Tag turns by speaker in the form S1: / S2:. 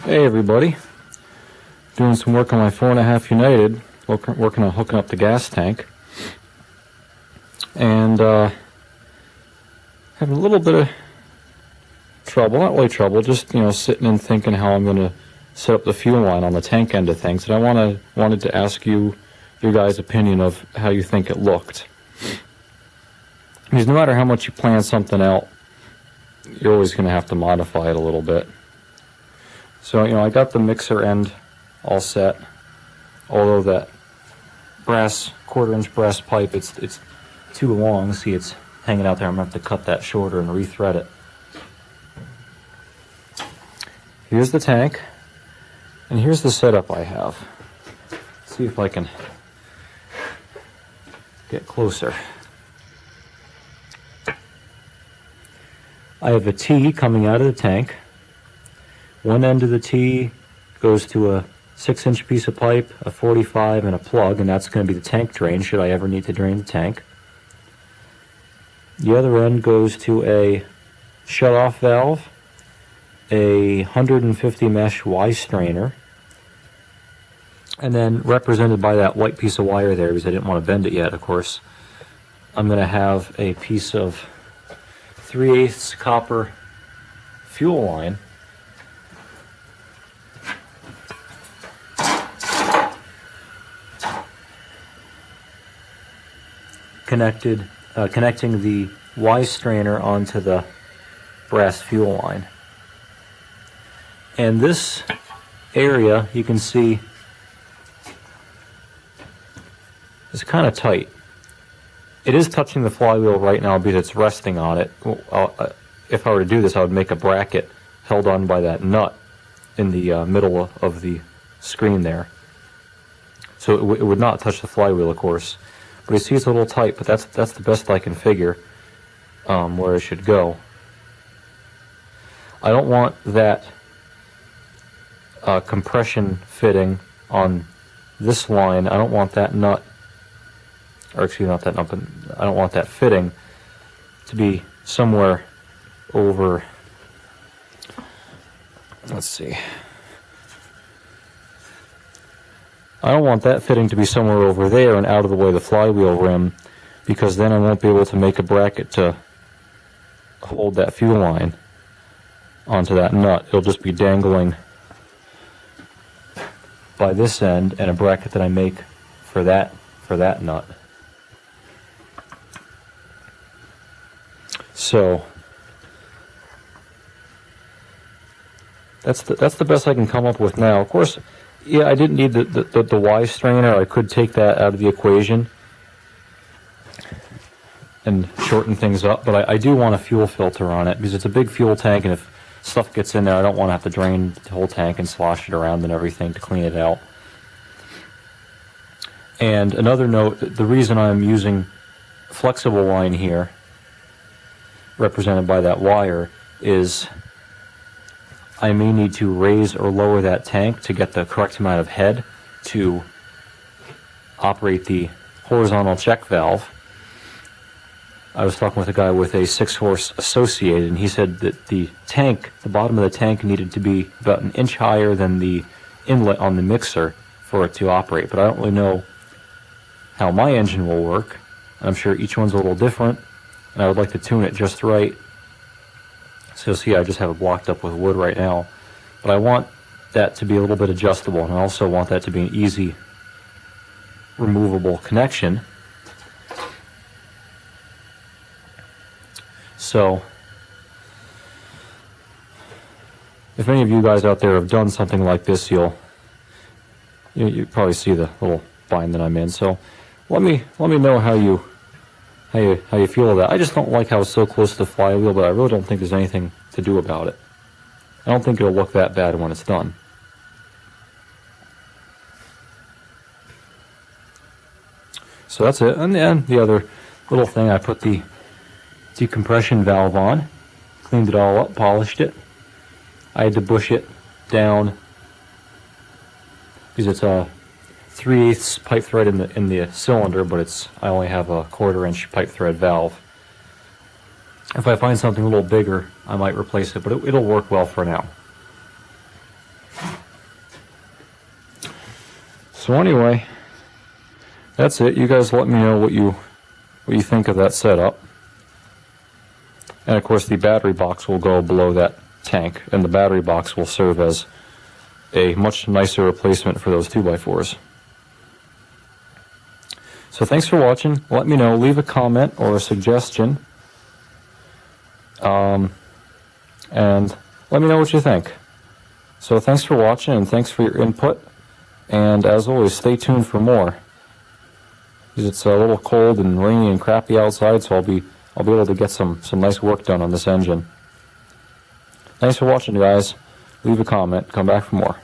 S1: Hey everybody, doing some work on my 4.5 United, working on hooking up the gas tank, and having a little bit of trouble, not really trouble, just sitting and thinking how I'm going to set up the fuel line on the tank end of things, and I wanted to ask you your guys' opinion of how you think it looked. Because no matter how much you plan something out, you're always going to have to modify it a little bit. So, I got the mixer end all set, although that quarter-inch brass pipe, it's too long. See, it's hanging out there. I'm going to have to cut that shorter and rethread it. Here's the tank, and here's the setup I have. Let's see if I can get closer. I have a T coming out of the tank. One end of the T goes to a 6-inch piece of pipe, a 45, and a plug, and that's going to be the tank drain, should I ever need to drain the tank. The other end goes to a shut-off valve, a 150 mesh Y strainer, and then represented by that white piece of wire there, because I didn't want to bend it yet, of course, I'm going to have a piece of 3/8 copper fuel line connecting the Y strainer onto the brass fuel line. And this area, you can see, is kind of tight. It is touching the flywheel right now because it's resting on it. If I were to do this, I would make a bracket held on by that nut in the middle of the screen there. So it would not touch the flywheel, of course. But you see it's a little tight, but that's the best I can figure where it should go. I don't want that compression fitting on this line. I don't want that nut, or excuse me, not that nut, but I don't want that fitting to be somewhere over, let's see. I don't want that fitting to be somewhere over there and out of the way of the flywheel rim, because then I won't be able to make a bracket to hold that fuel line onto that nut. It'll just be dangling by this end, and a bracket that I make for that nut. So that's the best I can come up with now. Of course, yeah, I didn't need the Y strainer. I could take that out of the equation and shorten things up, but I do want a fuel filter on it because it's a big fuel tank, and if stuff gets in there, I don't want to have to drain the whole tank and slosh it around and everything to clean it out. And another note, the reason I'm using flexible line here, represented by that wire, is I may need to raise or lower that tank to get the correct amount of head to operate the horizontal check valve. I was talking with a guy with a 6-horse Associated, and he said that the bottom of the tank needed to be about an inch higher than the inlet on the mixer for it to operate. But I don't really know how my engine will work. I'm sure each one's a little different, and I would like to tune it just right. So you'll see I just have it blocked up with wood right now. But I want that to be a little bit adjustable, and I also want that to be an easy removable connection. So if any of you guys out there have done something like this, you probably see the little bind that I'm in. So let me know how you feel about that. I just don't like how it's so close to the flywheel, but I really don't think there's anything to do about it. I don't think it'll look that bad when it's done. So that's it. And then the other little thing, I put the decompression valve on, cleaned it all up, polished it. I had to bush it down because it's a 3/8 pipe thread in the cylinder, but I only have a 1/4-inch pipe thread valve. If I find something a little bigger, I might replace it, but it'll work well for now. So anyway, that's it. You guys let me know what you think of that setup. And of course the battery box will go below that tank, and the battery box will serve as a much nicer replacement for those 2x4s. So thanks for watching. Let me know. Leave a comment or a suggestion. And let me know what you think. So thanks for watching, and thanks for your input. And as always, stay tuned for more. Because it's a little cold and rainy and crappy outside, so I'll be able to get some nice work done on this engine. Thanks for watching, guys. Leave a comment. Come back for more.